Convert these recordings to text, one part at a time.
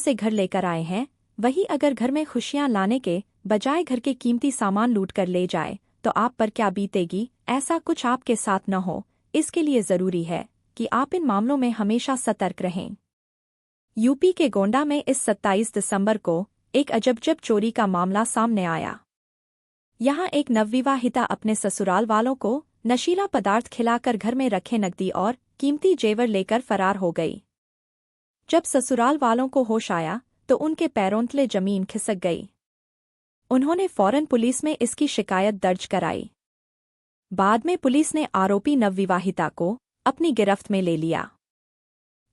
से घर लेकर आए हैं, वही अगर घर में खुशियां लाने के बजाय घर के कीमती सामान लूट कर ले जाए तो आप पर क्या बीतेगी। ऐसा कुछ आपके साथ न हो, इसके लिए जरूरी है कि आप इन मामलों में हमेशा सतर्क रहें। यूपी के गोंडा में इस 27 दिसंबर को एक अजब चोरी का मामला सामने आया। यहाँ एक नवविवाहिता अपने ससुराल वालों को नशीला पदार्थ खिलाकर घर में रखे नकदी और कीमती जेवर लेकर फरार हो गई। जब ससुराल वालों को होश आया तो उनके पैरों तले जमीन खिसक गई। उन्होंने फौरन पुलिस में इसकी शिकायत दर्ज कराई। बाद में पुलिस ने आरोपी नवविवाहिता को अपनी गिरफ्त में ले लिया।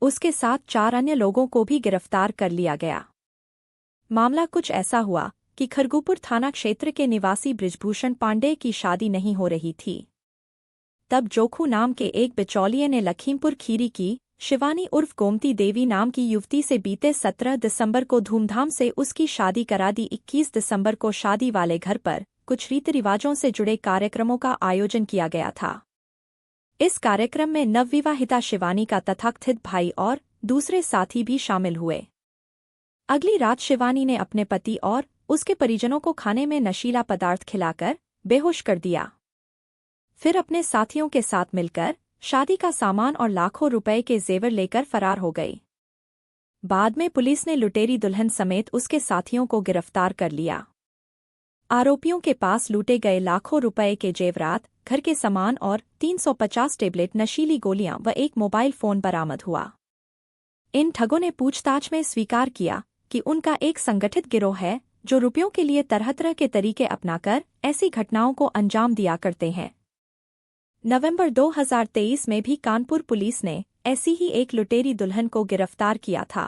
उसके साथ 4 अन्य लोगों को भी गिरफ्तार कर लिया गया। मामला कुछ ऐसा हुआ कि खरगुपुर थाना क्षेत्र के निवासी बृजभूषण पांडे की शादी नहीं हो रही थी। तब जोखू नाम के एक बिचौलिए ने लखीमपुर खीरी की शिवानी उर्फ गोमती देवी नाम की युवती से बीते 17 दिसंबर को धूमधाम से उसकी शादी करा दी। 21 दिसंबर को शादी वाले घर पर कुछ रीति रिवाजों से जुड़े कार्यक्रमों का आयोजन किया गया था। इस कार्यक्रम में नवविवाहिता शिवानी का तथाकथित भाई और दूसरे साथी भी शामिल हुए। अगली रात शिवानी ने अपने पति और उसके परिजनों को खाने में नशीला पदार्थ खिलाकर बेहोश कर दिया। फिर अपने साथियों के साथ मिलकर शादी का सामान और लाखों रुपए के जेवर लेकर फरार हो गई। बाद में पुलिस ने लुटेरी दुल्हन समेत उसके साथियों को गिरफ्तार कर लिया। आरोपियों के पास लूटे गए लाखों रुपए के जेवरात, घर के सामान और 350 टेबलेट नशीली गोलियां व एक मोबाइल फोन बरामद हुआ। इन ठगों ने पूछताछ में स्वीकार किया कि उनका एक संगठित गिरोह है जो रुपयों के लिए तरह-तरह के तरीके अपनाकर ऐसी घटनाओं को अंजाम दिया करते हैं। नवंबर 2023 में भी कानपुर पुलिस ने ऐसी ही एक लुटेरी दुल्हन को गिरफ्तार किया था।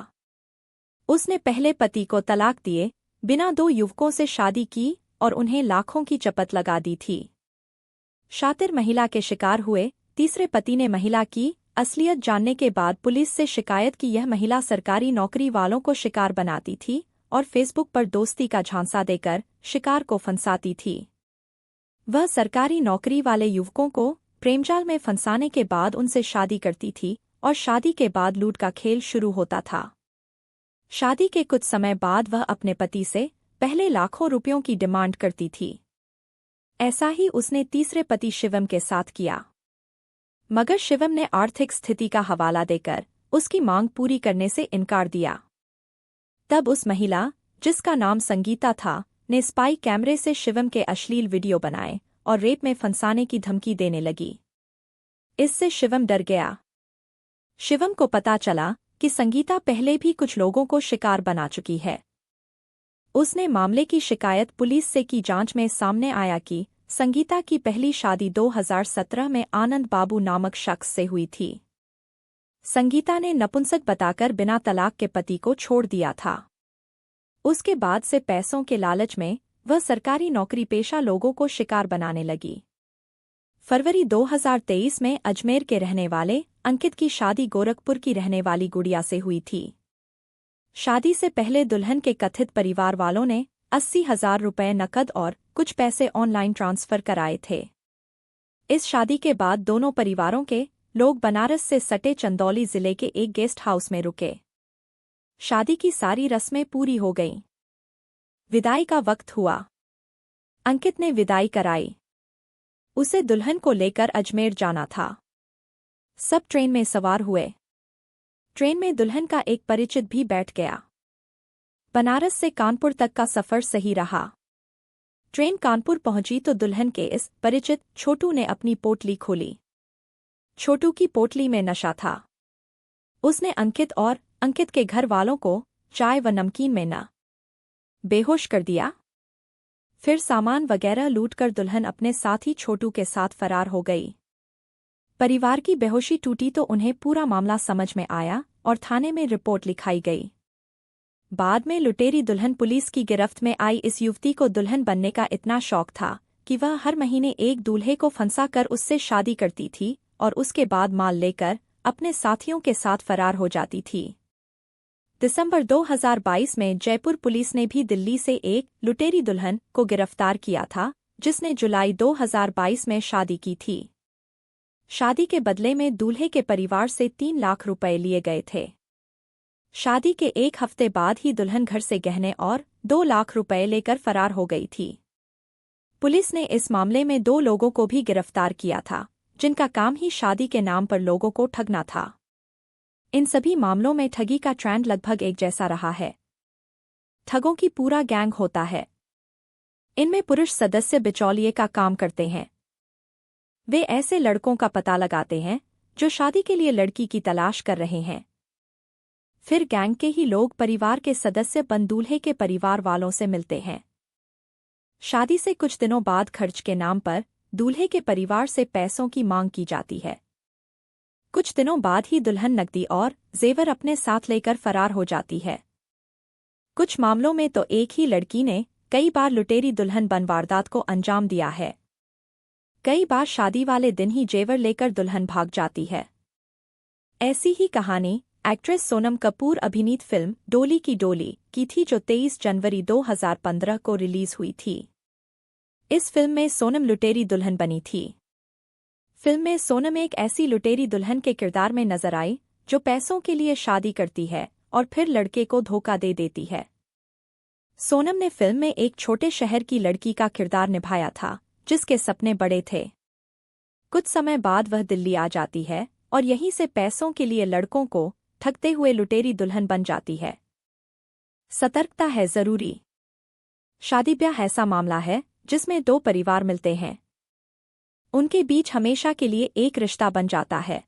उसने पहले पति को तलाक दिए बिना 2 युवकों से शादी की और उन्हें लाखों की चपत लगा दी थी। शातिर महिला के शिकार हुए तीसरे पति ने महिला की असलियत जानने के बाद पुलिस से शिकायत की यह महिला सरकारी नौकरी वालों को शिकार बनाती थी और फेसबुक पर दोस्ती का झांसा देकर शिकार को फंसाती थी। वह सरकारी नौकरी वाले युवकों को प्रेमजाल में फंसाने के बाद उनसे शादी करती थी और शादी के बाद लूट का खेल शुरू होता था। शादी के कुछ समय बाद वह अपने पति से पहले लाखों रुपयों की डिमांड करती थी। ऐसा ही उसने तीसरे पति शिवम के साथ किया, मगर शिवम ने आर्थिक स्थिति का हवाला देकर उसकी मांग पूरी करने से इनकार दिया। तब उस महिला, जिसका नाम संगीता था, ने स्पाई कैमरे से शिवम के अश्लील वीडियो बनाए और रेप में फंसाने की धमकी देने लगी। इससे शिवम डर गया। शिवम को पता चला कि संगीता पहले भी कुछ लोगों को शिकार बना चुकी है। उसने मामले की शिकायत पुलिस से की। जांच में सामने आया कि संगीता की पहली शादी 2017 में आनंद बाबू नामक शख्स से हुई थी। संगीता ने नपुंसक बताकर बिना तलाक के पति को छोड़ दिया था। उसके बाद से पैसों के लालच में वह सरकारी नौकरी पेशा लोगों को शिकार बनाने लगी। फरवरी 2023 में अजमेर के रहने वाले अंकित की शादी गोरखपुर की रहने वाली गुड़िया से हुई थी। शादी से पहले दुल्हन के कथित परिवार वालों ने 80,000 रुपये नकद और कुछ पैसे ऑनलाइन ट्रांसफर कराए थे। इस शादी के बाद दोनों परिवारों के लोग बनारस से सटे चंदौली जिले के एक गेस्ट हाउस में रुके। शादी की सारी रस्में पूरी हो गईं। विदाई का वक्त हुआ। अंकित ने विदाई कराई। उसे दुल्हन को लेकर अजमेर जाना था। सब ट्रेन में सवार हुए। ट्रेन में दुल्हन का एक परिचित भी बैठ गया। बनारस से कानपुर तक का सफर सही रहा। ट्रेन कानपुर पहुंची तो दुल्हन के इस परिचित छोटू ने अपनी पोटली खोली। छोटू की पोटली में नशा था। उसने अंकित और अंकित के घर वालों को चाय व नमकीन में न बेहोश कर दिया। फिर सामान वगैरह लूटकर दुल्हन अपने साथी छोटू के साथ फरार हो गई। परिवार की बेहोशी टूटी तो उन्हें पूरा मामला समझ में आया और थाने में रिपोर्ट लिखाई गई। बाद में लुटेरी दुल्हन पुलिस की गिरफ्त में आई। इस युवती को दुल्हन बनने का इतना शौक था कि वह हर महीने एक दूल्हे को फंसा कर उससे शादी करती थी और उसके बाद माल लेकर अपने साथियों के साथ फरार हो जाती थी। दिसंबर 2022 में जयपुर पुलिस ने भी दिल्ली से एक लुटेरी दुल्हन को गिरफ्तार किया था, जिसने जुलाई 2022 में शादी की थी। शादी के बदले में दूल्हे के परिवार से 3 लाख रुपए लिए गए थे। शादी के एक हफ्ते बाद ही दुल्हन घर से गहने और 2 लाख रुपए लेकर फरार हो गई थी। पुलिस ने इस मामले में 2 लोगों को भी गिरफ्तार किया था, जिनका काम ही शादी के नाम पर लोगों को ठगना था। इन सभी मामलों में ठगी का ट्रेंड लगभग एक जैसा रहा है। ठगों की पूरा गैंग होता है। इनमें पुरुष सदस्य बिचौलिए का काम करते हैं। वे ऐसे लड़कों का पता लगाते हैं जो शादी के लिए लड़की की तलाश कर रहे हैं। फिर गैंग के ही लोग परिवार के सदस्य बन दूल्हे के परिवार वालों से मिलते हैं। शादी से कुछ दिनों बाद खर्च के नाम पर दूल्हे के परिवार से पैसों की मांग की जाती है। कुछ दिनों बाद ही दुल्हन नकदी और जेवर अपने साथ लेकर फरार हो जाती है। कुछ मामलों में तो एक ही लड़की ने कई बार लुटेरी दुल्हन बन वारदात को अंजाम दिया है। कई बार शादी वाले दिन ही जेवर लेकर दुल्हन भाग जाती है। ऐसी ही कहानी एक्ट्रेस सोनम कपूर अभिनीत फिल्म डोली की डोली की थी, जो 23 जनवरी 2015 को रिलीज हुई थी। इस फिल्म में सोनम लुटेरी दुल्हन बनी थी। फिल्म में सोनम एक ऐसी लुटेरी दुल्हन के किरदार में नजर आई जो पैसों के लिए शादी करती है और फिर लड़के को धोखा दे देती है। सोनम ने फिल्म में एक छोटे शहर की लड़की का किरदार निभाया था, जिसके सपने बड़े थे। कुछ समय बाद वह दिल्ली आ जाती है और यहीं से पैसों के लिए लड़कों को ठगते हुए लुटेरी दुल्हन बन जाती है। सतर्कता है जरूरी। शादी ब्याह ऐसा मामला है जिसमें 2 परिवार मिलते हैं। उनके बीच हमेशा के लिए एक रिश्ता बन जाता है।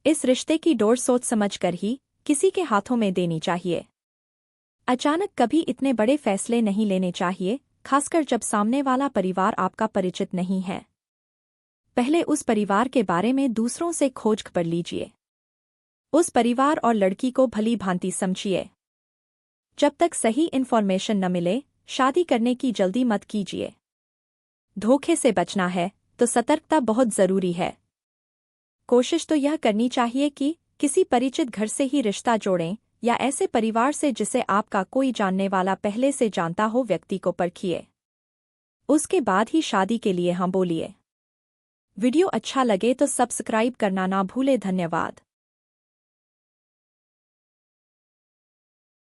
इस रिश्ते की डोर सोच समझकर ही किसी के हाथों में देनी चाहिए। अचानक कभी इतने बड़े फैसले नहीं लेने चाहिए, खासकर जब सामने वाला परिवार आपका परिचित नहीं है। पहले उस परिवार के बारे में दूसरों से खोज कर लीजिए। उस परिवार और लड़की को भली भांति समझिए। जब तक सही इन्फॉर्मेशन न मिले, शादी करने की जल्दी मत कीजिए। धोखे से बचना है तो सतर्कता बहुत जरूरी है। कोशिश तो यह करनी चाहिए कि किसी परिचित घर से ही रिश्ता जोड़ें या ऐसे परिवार से जिसे आपका कोई जानने वाला पहले से जानता हो व्यक्ति को परखिए। उसके बाद ही शादी के लिए हाँ बोलिए। वीडियो अच्छा लगे तो सब्सक्राइब करना ना भूले। धन्यवाद।